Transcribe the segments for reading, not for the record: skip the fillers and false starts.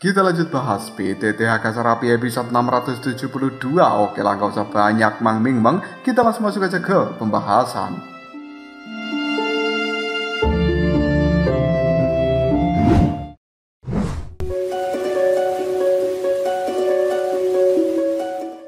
Kita lanjut bahas PTTH Kasarapi episode 672. Oke lah, gak usah banyak mang-ming-mang, kita langsung masuk aja ke pembahasan.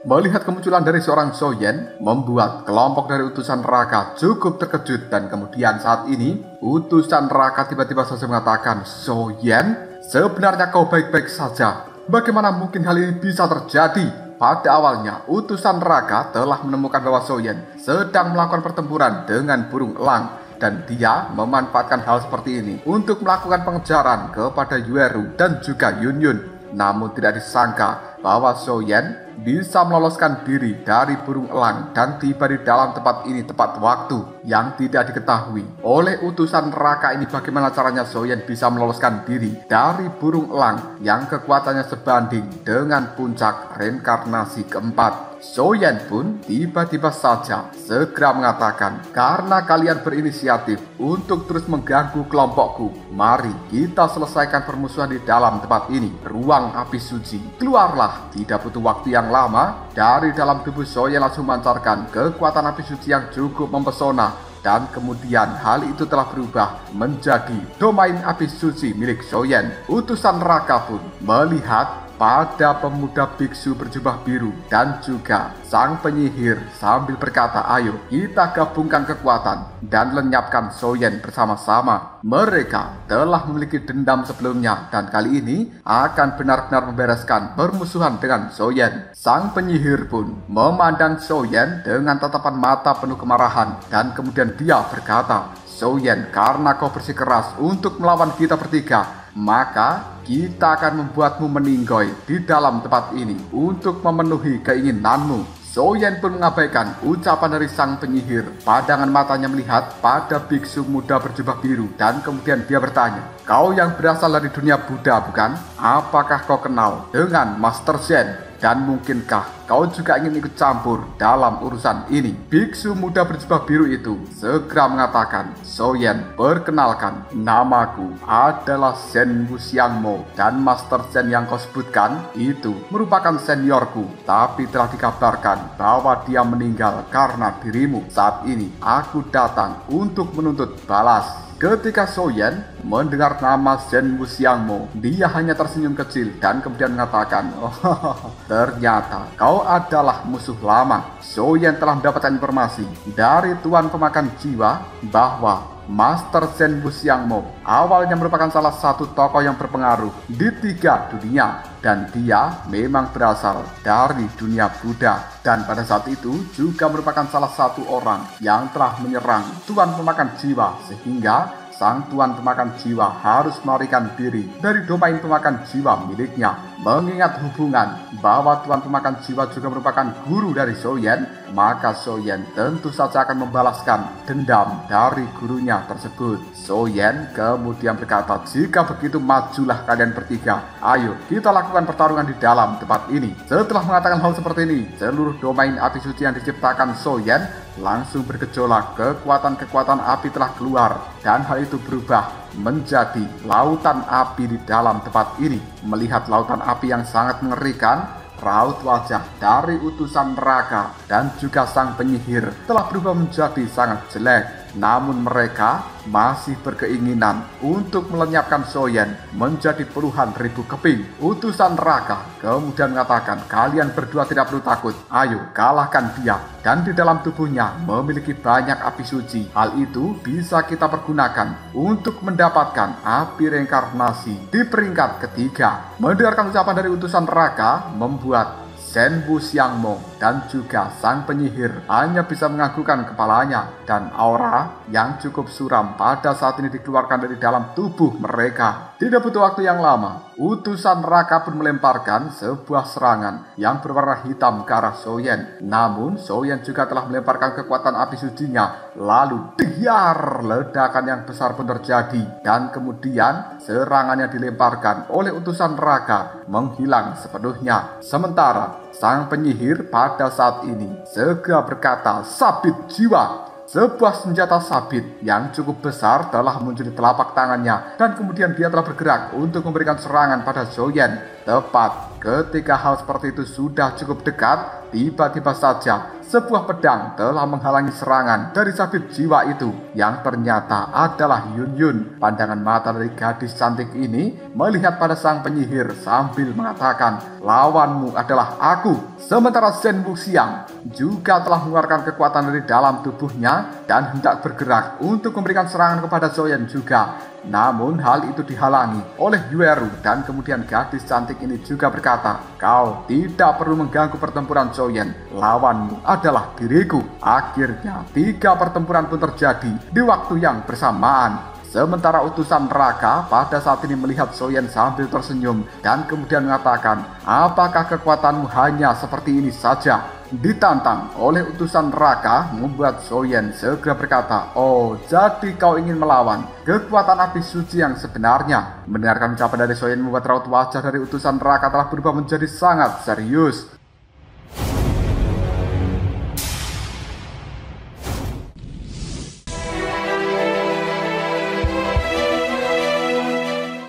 Melihat kemunculan dari seorang Soyen membuat kelompok dari utusan Raka cukup terkejut, dan kemudian saat ini utusan Raka tiba-tiba saja mengatakan, "Soyen, sebenarnya kau baik-baik saja. Bagaimana mungkin hal ini bisa terjadi?" Pada awalnya, utusan Raka telah menemukan bahwa Soyen sedang melakukan pertempuran dengan burung elang, dan dia memanfaatkan hal seperti ini untuk melakukan pengejaran kepada Yueru dan juga Yunyun. Namun tidak disangka bahwa Soyen bisa meloloskan diri dari burung elang dan tiba di dalam tempat ini tepat waktu. Yang tidak diketahui oleh utusan Raka ini bagaimana caranya Soyen bisa meloloskan diri dari burung elang yang kekuatannya sebanding dengan puncak reinkarnasi keempat. Soyen pun tiba-tiba saja segera mengatakan, "Karena kalian berinisiatif untuk terus mengganggu kelompokku, mari kita selesaikan permusuhan di dalam tempat ini, ruang api suci." Keluarlah, tidak butuh waktu yang lama, dari dalam tubuh Soyen langsung memancarkan kekuatan api suci yang cukup mempesona. Dan kemudian hal itu telah berubah menjadi domain api suci milik Soyen. Utusan Raka pun melihat pada pemuda biksu berjubah biru dan juga sang penyihir sambil berkata, "Ayo kita gabungkan kekuatan dan lenyapkan Soyen bersama-sama." Mereka telah memiliki dendam sebelumnya dan kali ini akan benar-benar membereskan permusuhan dengan Soyen. Sang penyihir pun memandang Soyen dengan tatapan mata penuh kemarahan dan kemudian dia berkata, "Soyen, karena kau bersikeras untuk melawan kita bertiga, maka kita akan membuatmu meninggoy di dalam tempat ini untuk memenuhi keinginanmu." Soyen pun mengabaikan ucapan dari sang penyihir. Pandangan matanya melihat pada biksu muda berjubah biru dan kemudian dia bertanya, "Kau yang berasal dari dunia Buddha, bukan? Apakah kau kenal dengan Master Zen? Dan mungkinkah kau juga ingin ikut campur dalam urusan ini?" Biksu muda berjubah biru itu segera mengatakan, "Soyen, perkenalkan, namaku adalah Zen Wuxiangmo, dan Master Zen yang kau sebutkan itu merupakan seniorku, tapi telah dikabarkan bahwa dia meninggal karena dirimu. Saat ini aku datang untuk menuntut balas." Ketika Soyen mendengar nama Zen Wuxiangmo, dia hanya tersenyum kecil dan kemudian mengatakan, "Oh, ternyata kau adalah musuh lama." Soyen telah mendapatkan informasi dari Tuan Pemakan Jiwa bahwa Master Zen Wuxiangmo awalnya merupakan salah satu tokoh yang berpengaruh di 3 dunia, dan dia memang berasal dari dunia Buddha, dan pada saat itu juga merupakan salah satu orang yang telah menyerang Tuan Pemakan Jiwa, sehingga sang Tuan Pemakan Jiwa harus melarikan diri dari domain pemakan jiwa miliknya. Mengingat hubungan bahwa Tuan Pemakan Jiwa juga merupakan guru dari Soyen, maka Soyen tentu saja akan membalaskan dendam dari gurunya tersebut. Soyen kemudian berkata, "Jika begitu, majulah kalian bertiga. Ayo kita lakukan pertarungan di dalam tempat ini." Setelah mengatakan hal seperti ini, seluruh domain api suci yang diciptakan Soyen langsung bergejolak. Kekuatan-kekuatan api telah keluar dan hal itu berubah menjadi lautan api di dalam tempat ini. Melihat lautan api yang sangat mengerikan, raut wajah dari utusan Raka dan juga sang penyihir telah berubah menjadi sangat jelek. Namun mereka masih berkeinginan untuk melenyapkan Soyen menjadi puluhan ribu keping. Utusan Raka kemudian mengatakan, "Kalian berdua tidak perlu takut. Ayo kalahkan dia." Dan di dalam tubuhnya memiliki banyak api suci. Hal itu bisa kita pergunakan untuk mendapatkan api reinkarnasi di peringkat ketiga. Mendengarkan ucapan dari utusan Raka membuat Zen Wuxiangmo dan juga sang penyihir hanya bisa menganggukkan kepalanya, dan aura yang cukup suram pada saat ini dikeluarkan dari dalam tubuh mereka. Tidak butuh waktu yang lama, utusan Raka pun melemparkan sebuah serangan yang berwarna hitam ke arah Soyen. Namun Soyen juga telah melemparkan kekuatan api sucinya. Lalu diar, ledakan yang besar pun terjadi, dan kemudian serangan yang dilemparkan oleh utusan Raka menghilang sepenuhnya. Sementara sang penyihir pada saat ini segera berkata, "Sabit jiwa, sebuah senjata sabit yang cukup besar telah muncul di telapak tangannya dan kemudian dia telah bergerak untuk memberikan serangan pada Zhou Yan. Tepat ketika hal seperti itu sudah cukup dekat, tiba-tiba saja sebuah pedang telah menghalangi serangan dari sabit jiwa itu yang ternyata adalah Yun Yun. Pandangan mata dari gadis cantik ini melihat pada sang penyihir sambil mengatakan, "Lawanmu adalah aku." Sementara Shen Wuxiang juga telah mengeluarkan kekuatan dari dalam tubuhnya dan hendak bergerak untuk memberikan serangan kepada Zhou Yan juga. Namun hal itu dihalangi oleh Yueru dan kemudian gadis cantik ini juga berkata, "Kau tidak perlu mengganggu pertempuran Zhou Yan. Lawanmu adalah diriku." Akhirnya 3 pertempuran pun terjadi di waktu yang bersamaan. Sementara utusan neraka pada saat ini melihat Zhou Yan sambil tersenyum dan kemudian mengatakan, "Apakah kekuatanmu hanya seperti ini saja?" Ditantang oleh utusan neraka membuat Zhou Yan segera berkata, "Oh, jadi kau ingin melawan kekuatan api suci yang sebenarnya?" Mendengarkan ucapan dari Zhou Yan membuat raut wajah dari utusan neraka telah berubah menjadi sangat serius.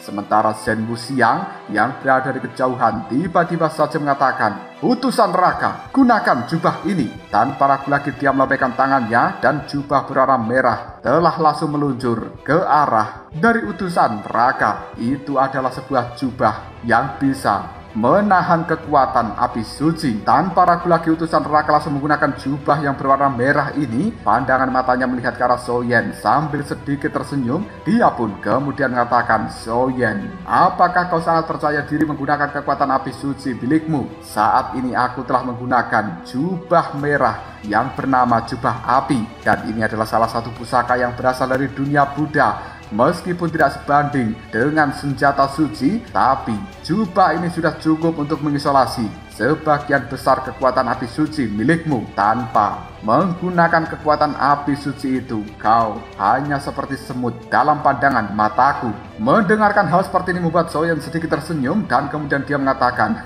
Sementara Shen Wuxiang yang berada di kejauhan tiba-tiba saja mengatakan, "Utusan neraka, gunakan jubah ini." Tanpa ragu lagi dia melambaikan tangannya dan jubah berwarna merah telah langsung meluncur ke arah dari utusan neraka. Itu adalah sebuah jubah yang bisa menahan kekuatan api suci. Tanpa ragu lagi utusan neraka langsung menggunakan jubah yang berwarna merah ini. Pandangan matanya melihat ke arah Zhou Yan sambil sedikit tersenyum. Dia pun kemudian mengatakan, "Zhou Yan, apakah kau sangat percaya diri menggunakan kekuatan api suci milikmu? Saat ini aku telah menggunakan jubah merah yang bernama jubah api. Dan ini adalah salah satu pusaka yang berasal dari dunia Buddha. Meskipun tidak sebanding dengan senjata suci, tapi jubah ini sudah cukup untuk mengisolasi sebagian besar kekuatan api suci milikmu. Tanpa menggunakan kekuatan api suci itu, kau hanya seperti semut dalam pandangan mataku." Mendengarkan hal seperti ini membuat Zhou Yan sedikit tersenyum dan kemudian dia mengatakan,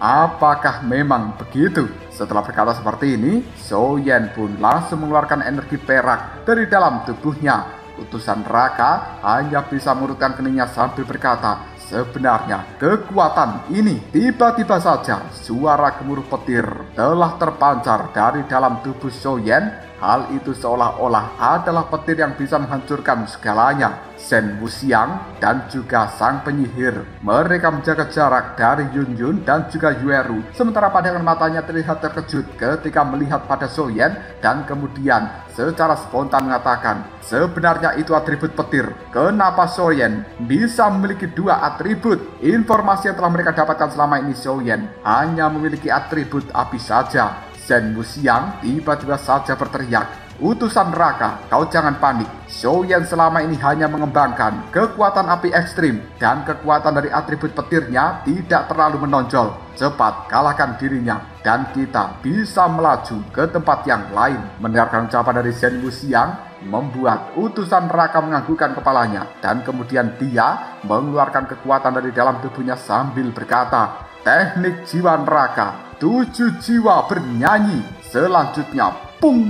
"Apakah memang begitu?" Setelah berkata seperti ini, Zhou Yan pun langsung mengeluarkan energi perak dari dalam tubuhnya. Utusan neraka hanya bisa mengurutkan keningnya sambil berkata, "Sebenarnya kekuatan ini." Tiba-tiba saja suara gemuruh petir telah terpancar dari dalam tubuh Zhou Yan. Hal itu seolah-olah adalah petir yang bisa menghancurkan segalanya. Shen Wuxiang dan juga sang penyihir, mereka menjaga jarak dari Yun Yun dan juga Yueru. Sementara pandangan matanya terlihat terkejut ketika melihat pada Zhou Yan dan kemudian secara spontan mengatakan, "Sebenarnya itu atribut petir. Kenapa Zhou Yan bisa memiliki 2 atribut?" Informasi yang telah mereka dapatkan selama ini, Zhou Yan hanya memiliki atribut api saja. Shen Wuxiang tiba-tiba saja berteriak, "Utusan neraka, kau jangan panik. Zhou Yan selama ini hanya mengembangkan kekuatan api ekstrim dan kekuatan dari atribut petirnya tidak terlalu menonjol. Cepat kalahkan dirinya dan kita bisa melaju ke tempat yang lain." Mendengarkan ucapan dari Shen Wuxiang membuat utusan neraka menganggukkan kepalanya dan kemudian dia mengeluarkan kekuatan dari dalam tubuhnya sambil berkata, "Teknik jiwa neraka, 7 jiwa bernyanyi." Selanjutnya, pung!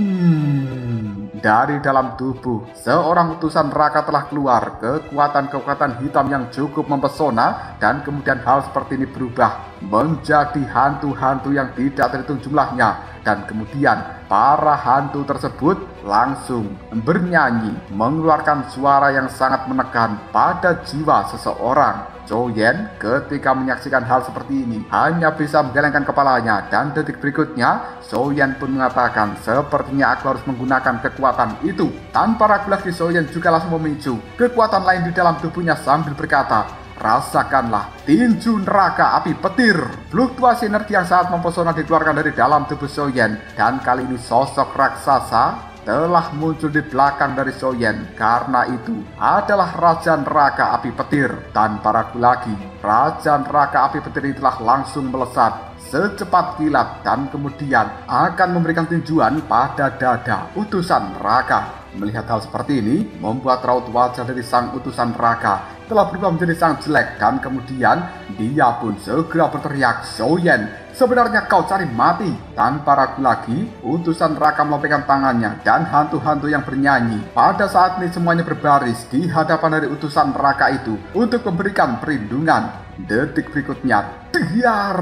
Dari dalam tubuh seorang utusan neraka telah keluar kekuatan-kekuatan hitam yang cukup mempesona dan kemudian hal seperti ini berubah menjadi hantu-hantu yang tidak terhitung jumlahnya dan kemudian para hantu tersebut langsung bernyanyi mengeluarkan suara yang sangat menekan pada jiwa seseorang. Zhou Yan ketika menyaksikan hal seperti ini hanya bisa menggelengkan kepalanya dan detik berikutnya Zhou Yan pun mengatakan, "Sepertinya aku harus menggunakan kekuatan itu." Tanpa ragu lagi Zhou Yan juga langsung memicu kekuatan lain di dalam tubuhnya sambil berkata, "Rasakanlah tinju neraka api petir." Fluktuasi energi yang sangat mempesona dikeluarkan dari dalam tubuh Zhou Yan dan kali ini sosok raksasa telah muncul di belakang dari Zhou Yan. Karena itu adalah Raja Neraka Api Petir. Tanpa ragu lagi, Raja Neraka Api Petir itu telah langsung melesat secepat kilat dan kemudian akan memberikan tinjuan pada dada utusan neraka. Melihat hal seperti ini membuat raut wajah dari sang utusan neraka telah berubah menjadi sangat jelek dan kemudian dia pun segera berteriak, "Soyen, sebenarnya kau cari mati?" Tanpa ragu lagi, utusan neraka melambaikan tangannya dan hantu-hantu yang bernyanyi. Pada saat ini semuanya berbaris di hadapan dari utusan neraka itu untuk memberikan perlindungan. Detik berikutnya, diar!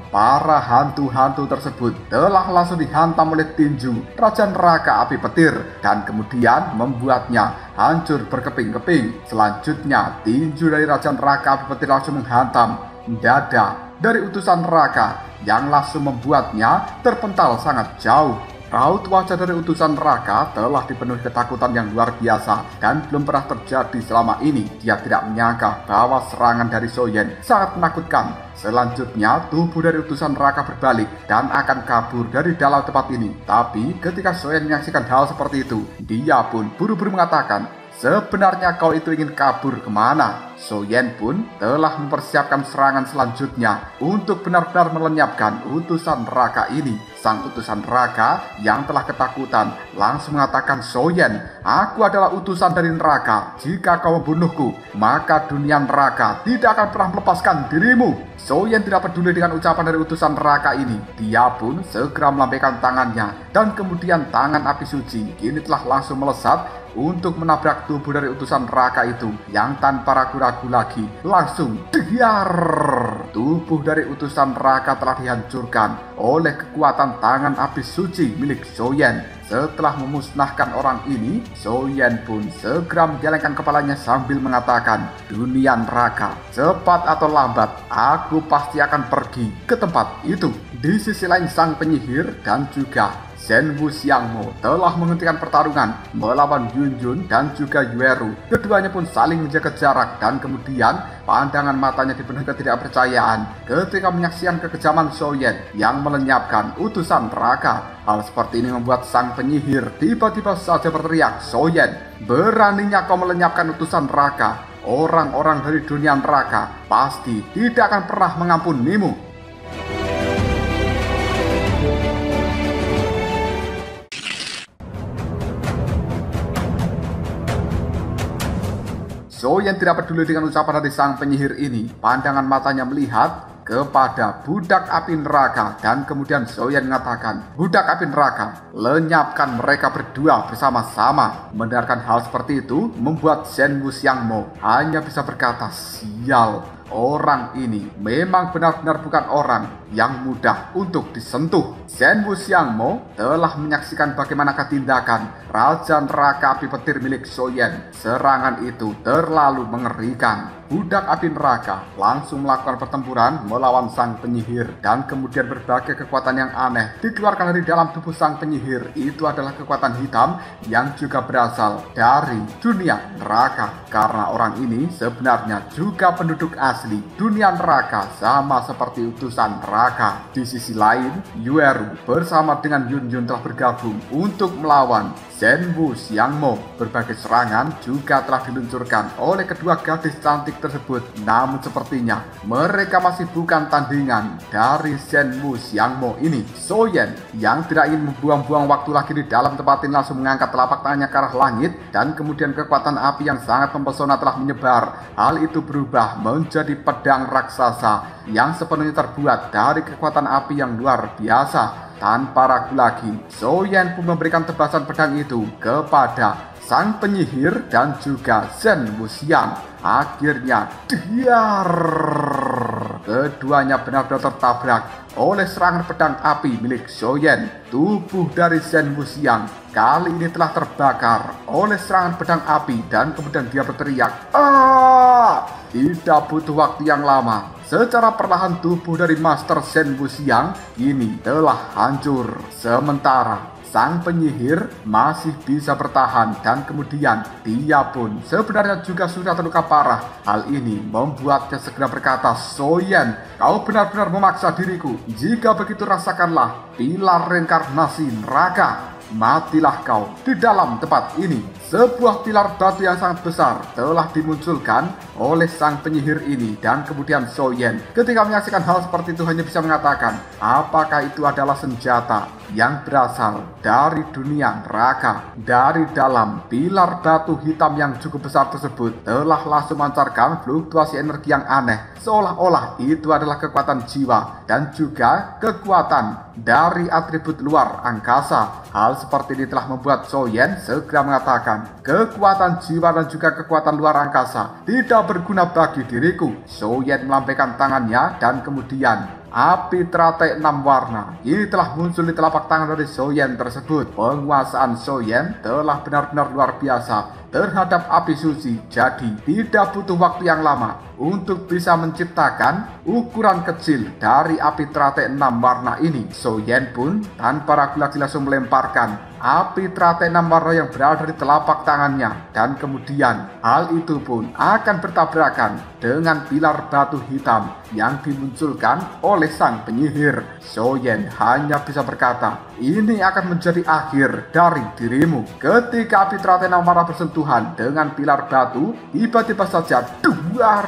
Para hantu-hantu tersebut telah langsung dihantam oleh tinju Raja Neraka Api Petir dan kemudian membuatnya hancur berkeping-keping. Selanjutnya, tinju dari Raja Neraka Api Petir langsung menghantam dada dari utusan neraka yang langsung membuatnya terpental sangat jauh. Raut wajah dari utusan neraka telah dipenuhi ketakutan yang luar biasa dan belum pernah terjadi selama ini. Dia tidak menyangka bahwa serangan dari Soyen sangat menakutkan. Selanjutnya, tubuh dari utusan neraka berbalik dan akan kabur dari dalam tempat ini. Tapi ketika Soyen menyaksikan hal seperti itu, dia pun buru-buru mengatakan, "Sebenarnya kau itu ingin kabur kemana?" Soyen pun telah mempersiapkan serangan selanjutnya untuk benar-benar melenyapkan utusan neraka ini. Sang utusan neraka yang telah ketakutan langsung mengatakan, "Soyen, aku adalah utusan dari neraka. Jika kau membunuhku, maka dunia neraka tidak akan pernah melepaskan dirimu." Soyen tidak peduli dengan ucapan dari utusan neraka ini. Dia pun segera melambaikan tangannya dan kemudian tangan api suci kini telah langsung melesat untuk menabrak tubuh dari utusan neraka itu yang tanpa ragu-ragu lagi langsung diar. Tubuh dari utusan neraka telah dihancurkan oleh kekuatan tangan api suci milik Soyen. Setelah memusnahkan orang ini, Soyen pun segera menggelengkan kepalanya sambil mengatakan, "Dunia neraka, cepat atau lambat, aku pasti akan pergi ke tempat itu." Di sisi lain, sang penyihir dan juga Shen Wuxiangmo telah menghentikan pertarungan melawan Yunjun dan juga Yueru. Keduanya pun saling menjaga jarak dan kemudian pandangan matanya dipenuhi ketidakpercayaan ketika menyaksikan kekejaman Soyen yang melenyapkan utusan neraka. Hal seperti ini membuat sang penyihir tiba-tiba saja berteriak, "Soyen, beraninya kau melenyapkan utusan neraka? Orang-orang dari dunia neraka pasti tidak akan pernah mengampunimu." Soyen tidak peduli dengan ucapan dari sang penyihir ini. Pandangan matanya melihat kepada budak api neraka dan kemudian Soyen mengatakan, "Budak api neraka, lenyapkan mereka berdua bersama-sama." Mendengarkan hal seperti itu membuat Shen Wuxiangmo hanya bisa berkata, "Sial, orang ini memang benar-benar bukan orang yang mudah untuk disentuh." Shen Wuxiangmo telah menyaksikan bagaimanakah tindakan Raja Neraka Api Petir milik Soyen. Serangan itu terlalu mengerikan. Budak api neraka langsung melakukan pertempuran melawan sang penyihir dan kemudian berbagai kekuatan yang aneh dikeluarkan dari dalam tubuh sang penyihir. Itu adalah kekuatan hitam yang juga berasal dari dunia neraka, karena orang ini sebenarnya juga penduduk asli dunia neraka sama seperti utusan neraka. Di sisi lain, Yueru bersama dengan Yunjun telah bergabung untuk melawan Shen Wuxiangmo. Berbagai serangan juga telah diluncurkan oleh kedua gadis cantik tersebut. Namun sepertinya mereka masih bukan tandingan dari Shen Wuxiangmo ini. Soyen yang tidak ingin membuang-buang waktu lagi di dalam tempat ini langsung mengangkat telapak tangannya ke arah langit dan kemudian kekuatan api yang sangat mempesona telah menyebar. Hal itu berubah menjadi pedang raksasa yang sepenuhnya terbuat dari kekuatan api yang luar biasa. Tanpa ragu lagi, Soyen pun memberikan tebasan pedang itu kepada sang penyihir dan juga Shen Wuxiang. Akhirnya, diar! Keduanya benar-benar tertabrak oleh serangan pedang api milik Soyen. Tubuh dari Shen Wuxiang kali ini telah terbakar oleh serangan pedang api dan kemudian dia berteriak, "Ah!" Tidak butuh waktu yang lama. Secara perlahan tubuh dari Master Shen Wuxiang kini telah hancur. Sementara sang penyihir masih bisa bertahan dan kemudian dia pun sebenarnya juga sudah terluka parah. Hal ini membuatnya segera berkata, "Soyen, kau benar-benar memaksa diriku. Jika begitu rasakanlah pilar reinkarnasi neraka." matilah kau di dalam tempat ini. Sebuah pilar batu yang sangat besar telah dimunculkan oleh sang penyihir ini, dan kemudian Soyen ketika menyaksikan hal seperti itu hanya bisa mengatakan, apakah itu adalah senjata yang berasal dari dunia neraka. Dari dalam pilar batu hitam yang cukup besar tersebut telah langsung memancarkan fluktuasi energi yang aneh, seolah-olah itu adalah kekuatan jiwa dan juga kekuatan dari atribut luar angkasa. Hal seperti ini telah membuat Soyen segera mengatakan, kekuatan jiwa dan juga kekuatan luar angkasa tidak berguna bagi diriku. Soyen melambaikan tangannya dan kemudian api teratai 6 warna ini telah muncul di telapak tangan dari Soyen tersebut. Penguasaan Soyen telah benar-benar luar biasa terhadap api suci, jadi tidak butuh waktu yang lama untuk bisa menciptakan ukuran kecil dari api teratai 6 warna ini. Soyen pun tanpa ragu lagi langsung melemparkan api teratai 6 warna yang berada di telapak tangannya, dan kemudian hal itu pun akan bertabrakan dengan pilar batu hitam yang dimunculkan oleh sang penyihir. Soyen hanya bisa berkata, ini akan menjadi akhir dari dirimu. Ketika api teratai 6 warna bersentuhan dengan pilar batu, tiba-tiba saja duar,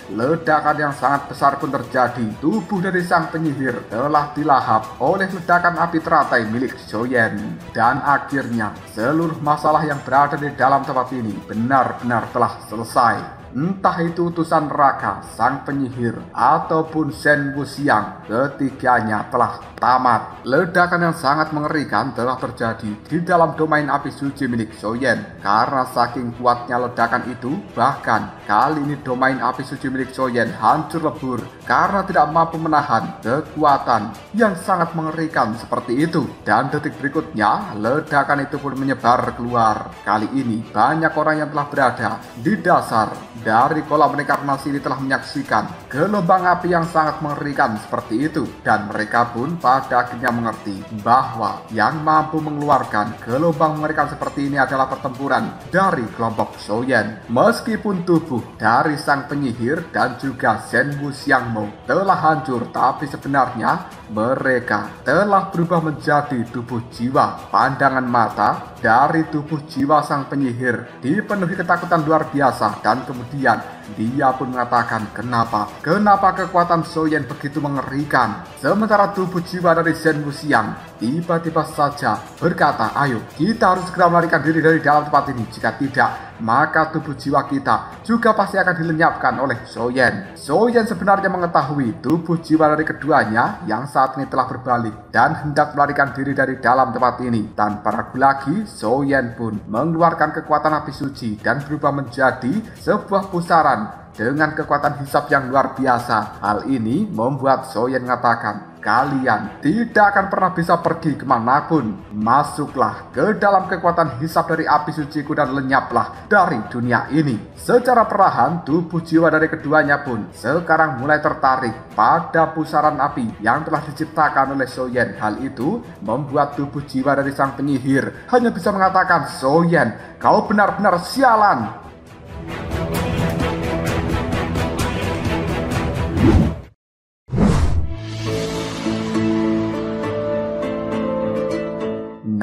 ledakan yang sangat besar pun terjadi. Tubuh dari sang penyihir telah dilahap oleh ledakan api teratai milik Soyen. Dan akhirnya seluruh masalah yang berada di dalam tempat ini benar-benar telah selesai. Entah itu utusan neraka, sang penyihir, ataupun Shen Wuxiang, ketiganya telah tamat. Ledakan yang sangat mengerikan telah terjadi di dalam domain api suci milik Soyen. Karena saking kuatnya ledakan itu, bahkan kali ini domain api suci milik Soyen hancur lebur karena tidak mampu menahan kekuatan yang sangat mengerikan seperti itu. Dan detik berikutnya, ledakan itu pun menyebar keluar. Kali ini banyak orang yang telah berada di dasar dari kolam reinkarnasi ini telah menyaksikan gelombang api yang sangat mengerikan seperti itu, dan mereka pun pada akhirnya mengerti bahwa yang mampu mengeluarkan gelombang mengerikan seperti ini adalah pertempuran dari kelompok Soyen. Meskipun tubuh dari sang penyihir dan juga Shen Wuxiang telah hancur, tapi sebenarnya mereka telah berubah menjadi tubuh jiwa. Pandangan mata dari tubuh jiwa sang penyihir dipenuhi ketakutan luar biasa, dan kemudian dia pun mengatakan, kenapa kekuatan Soyen begitu mengerikan, sementara tubuh jiwa dari Shen Wuxiang tiba-tiba saja berkata, ayo kita harus segera melarikan diri dari dalam tempat ini, jika tidak maka tubuh jiwa kita juga pasti akan dilenyapkan oleh Soyen. Soyen sebenarnya mengetahui tubuh jiwa dari keduanya yang saat ini telah berbalik dan hendak melarikan diri dari dalam tempat ini. Tanpa ragu lagi, Soyen pun mengeluarkan kekuatan api suci dan berubah menjadi sebuah pusaran dengan kekuatan hisap yang luar biasa. Hal ini membuat Soyen mengatakan, kalian tidak akan pernah bisa pergi kemanapun. Masuklah ke dalam kekuatan hisap dari api suciku dan lenyaplah dari dunia ini. Secara perlahan, tubuh jiwa dari keduanya pun sekarang mulai tertarik pada pusaran api yang telah diciptakan oleh Soyen. Hal itu membuat tubuh jiwa dari sang penyihir hanya bisa mengatakan, Soyen, kau benar-benar sialan.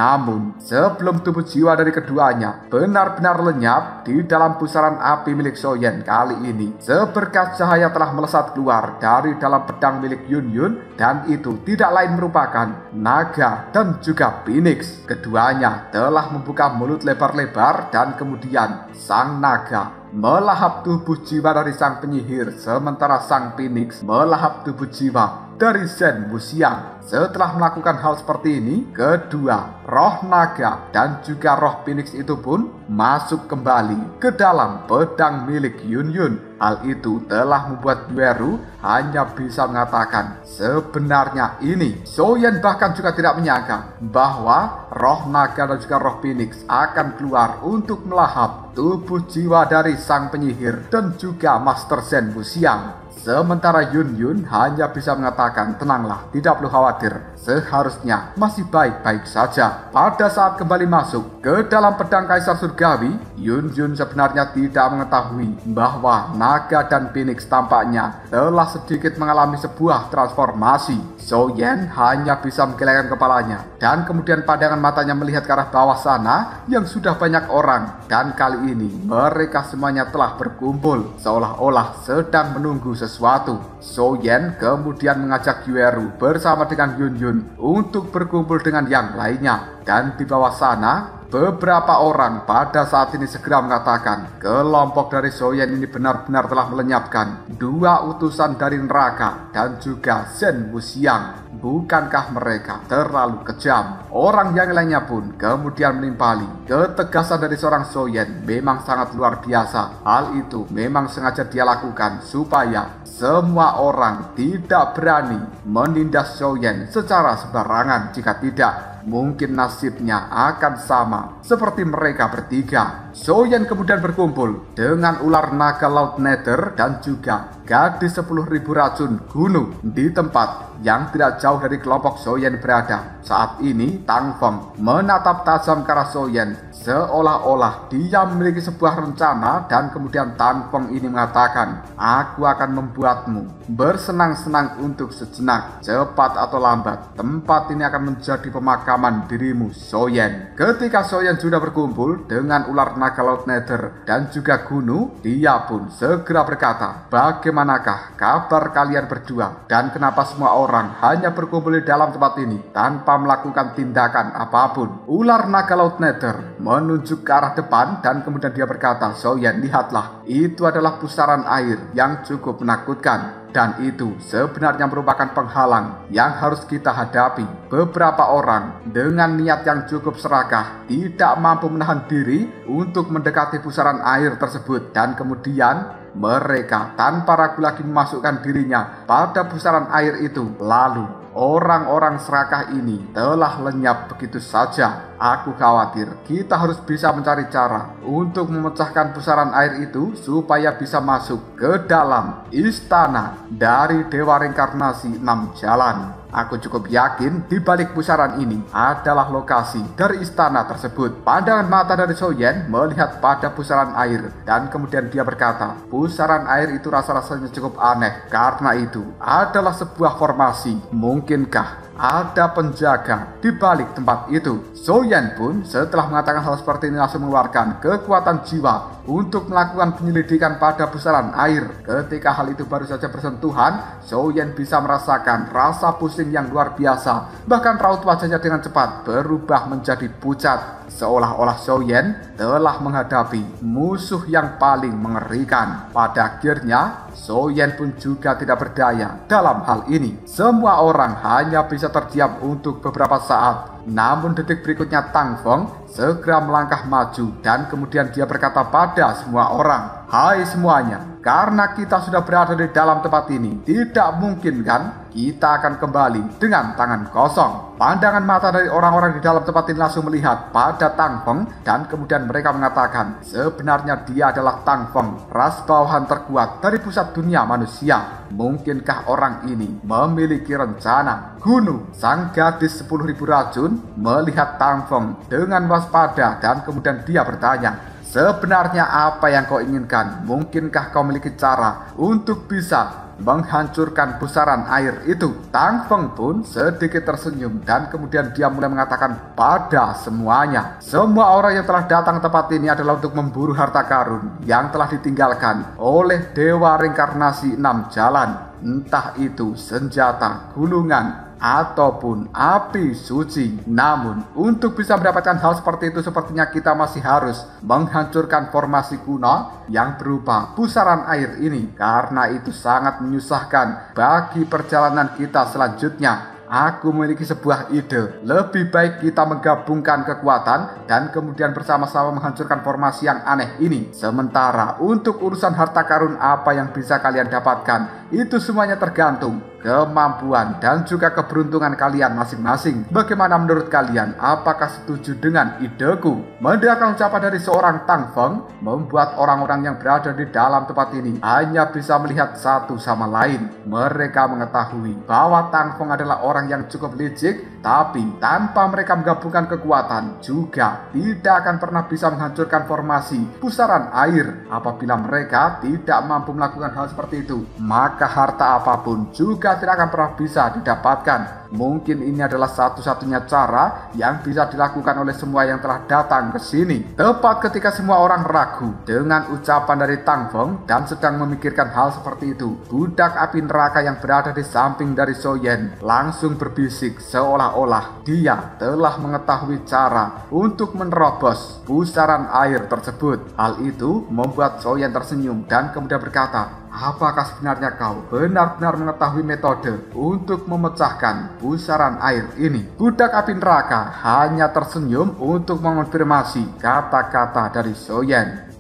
Namun, sebelum tubuh jiwa dari keduanya benar-benar lenyap di dalam pusaran api milik Soyen, kali ini seberkas cahaya telah melesat keluar dari dalam pedang milik Yun Yun, dan itu tidak lain merupakan naga dan juga Phoenix. Keduanya telah membuka mulut lebar-lebar dan kemudian sang naga melahap tubuh jiwa dari sang penyihir, sementara sang Phoenix melahap tubuh jiwa dari Shen Wuxiang. Setelah melakukan hal seperti ini, kedua roh naga dan juga roh Phoenix itu pun masuk kembali ke dalam pedang milik Yun Yun. Hal itu telah membuat Weru hanya bisa mengatakan, sebenarnya ini Soyen bahkan juga tidak menyangka bahwa roh naga dan juga roh Phoenix akan keluar untuk melahap tubuh jiwa dari sang penyihir dan juga Master Shen Wuxiang. Sementara Yun Yun hanya bisa mengatakan, tenanglah, tidak perlu khawatir. Seharusnya masih baik-baik saja. Pada saat kembali masuk ke dalam pedang Kaisar Surgawi, Yun Yun sebenarnya tidak mengetahui bahwa naga dan Phoenix tampaknya telah sedikit mengalami sebuah transformasi. Zhou Yan hanya bisa menggelengkan kepalanya dan kemudian pandangan matanya melihat ke arah bawah sana yang sudah banyak orang, dan kali ini mereka semuanya telah berkumpul seolah-olah sedang menunggu sesuatu. Zhou Yan kemudian mengajak Yueru bersama dengan Yun Yun untuk berkumpul dengan yang lainnya, dan di bawah sana beberapa orang pada saat ini segera mengatakan kelompok dari Zhou Yan ini benar-benar telah melenyapkan 2 utusan dari neraka dan juga Zhen Wuxiang. Bukankah mereka terlalu kejam? Orang yang lainnya pun kemudian menimpali. Ketegasan dari seorang Zhou Yan memang sangat luar biasa. Hal itu memang sengaja dia lakukan supaya semua orang tidak berani menindas Zhou Yan secara sembarangan. Jika tidak, mungkin nasibnya akan sama seperti mereka bertiga. Zhou Yan kemudian berkumpul dengan ular naga laut Nether dan juga gadis 10.000 racun gunung di tempat yang tidak jauh dari kelompok Zhou Yan berada. Saat ini Tang Feng menatap tajam ke arah Zhou Yan seolah-olah dia memiliki sebuah rencana, dan kemudian Tang Feng ini mengatakan, aku akan membuatmu bersenang-senang untuk sejenak. Cepat atau lambat, tempat ini akan menjadi pemakaman dirimu, Zhou Yan. Ketika Zhou Yan sudah berkumpul dengan ular naga laut Nether dan juga Gunu, dia pun segera berkata, bagaimanakah kabar kalian berdua? Dan kenapa semua orang hanya berkumpul di dalam tempat ini tanpa melakukan tindakan apapun? Ular naga laut Nether menunjuk ke arah depan dan kemudian dia berkata, Zhou Yan, lihatlah, itu adalah pusaran air yang cukup menakutkan. Dan itu sebenarnya merupakan penghalang yang harus kita hadapi. Beberapa orang dengan niat yang cukup serakah tidak mampu menahan diri untuk mendekati pusaran air tersebut, dan kemudian mereka tanpa ragu lagi memasukkan dirinya pada pusaran air itu. Lalu orang-orang serakah ini telah lenyap begitu saja. Aku khawatir kita harus bisa mencari cara untuk memecahkan pusaran air itu supaya bisa masuk ke dalam istana dari Dewa Reinkarnasi 6 Jalan. Aku cukup yakin di balik pusaran ini adalah lokasi dari istana tersebut. Pandangan mata dari Zhou Yan melihat pada pusaran air dan kemudian dia berkata, pusaran air itu rasa-rasanya cukup aneh karena itu adalah sebuah formasi. Mungkinkah ada penjaga di balik tempat itu? Zhou Yan pun setelah mengatakan hal seperti ini langsung mengeluarkan kekuatan jiwa untuk melakukan penyelidikan pada pusaran air. Ketika hal itu baru saja bersentuhan, Zhou Yan bisa merasakan rasa pusing yang luar biasa. Bahkan raut wajahnya dengan cepat berubah menjadi pucat, seolah-olah Zhou Yan telah menghadapi musuh yang paling mengerikan. Pada akhirnya Zhou Yan pun juga tidak berdaya dalam hal ini. Semua orang hanya bisa terdiam untuk beberapa saat. Namun detik berikutnya Tang Feng segera melangkah maju dan kemudian dia berkata pada semua orang, hai semuanya, karena kita sudah berada di dalam tempat ini, tidak mungkin kan kita akan kembali dengan tangan kosong. Pandangan mata dari orang-orang di dalam tempat ini langsung melihat pada Tang Feng dan kemudian mereka mengatakan sebenarnya dia adalah Tang Feng, ras bawahan terkuat dari pusat dunia manusia. Mungkinkah orang ini memiliki rencana? Gunu, sang gadis 10.000 racun, melihat Tang Feng dengan waspada dan kemudian dia bertanya, sebenarnya apa yang kau inginkan? Mungkinkah kau memiliki cara untuk bisa menghancurkan pusaran air itu? Tang Feng pun sedikit tersenyum dan kemudian dia mulai mengatakan pada semuanya, semua orang yang telah datang ke tempat ini adalah untuk memburu harta karun yang telah ditinggalkan oleh Dewa Reinkarnasi 6 Jalan. Entah itu senjata, gulungan, ataupun api suci. Namun untuk bisa mendapatkan hal seperti itu sepertinya kita masih harus menghancurkan formasi kuno yang berupa pusaran air ini, karena itu sangat menyusahkan bagi perjalanan kita selanjutnya. Aku memiliki sebuah ide. Lebih baik kita menggabungkan kekuatan dan kemudian bersama-sama menghancurkan formasi yang aneh ini. Sementara untuk urusan harta karun apa yang bisa kalian dapatkan, itu semuanya tergantung kemampuan, dan juga keberuntungan kalian masing-masing. Bagaimana menurut kalian? Apakah setuju dengan ideku? Mendengarkan ucapan dari seorang Tang Feng membuat orang-orang yang berada di dalam tempat ini hanya bisa melihat satu sama lain. Mereka mengetahui bahwa Tang Feng adalah orang yang cukup licik, tapi tanpa mereka menggabungkan kekuatan juga tidak akan pernah bisa menghancurkan formasi pusaran air. Apabila mereka tidak mampu melakukan hal seperti itu, maka harta apapun juga tidak akan pernah bisa didapatkan. Mungkin ini adalah satu-satunya cara yang bisa dilakukan oleh semua yang telah datang ke sini. Tepat ketika semua orang ragu dengan ucapan dari Tang Feng dan sedang memikirkan hal seperti itu, budak api neraka yang berada di samping dari Zhou Yan langsung berbisik seolah-olah dia telah mengetahui cara untuk menerobos pusaran air tersebut. Hal itu membuat Zhou Yan tersenyum dan kemudian berkata, apakah sebenarnya kau benar-benar mengetahui metode untuk memecahkan pusaran air ini? Budak api neraka hanya tersenyum untuk mengonfirmasi kata-kata dari Zhou Yan.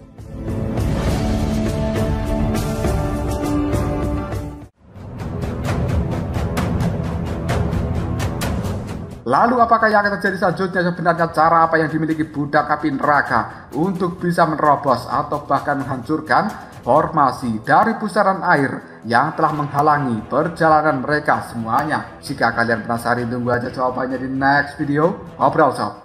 Lalu apakah yang akan terjadi selanjutnya? Sebenarnya cara apa yang dimiliki budak api neraka untuk bisa menerobos atau bahkan menghancurkan formasi dari pusaran air yang telah menghalangi perjalanan mereka semuanya? Jika kalian penasaran, tunggu aja jawabannya di next video Ngobrol Sob.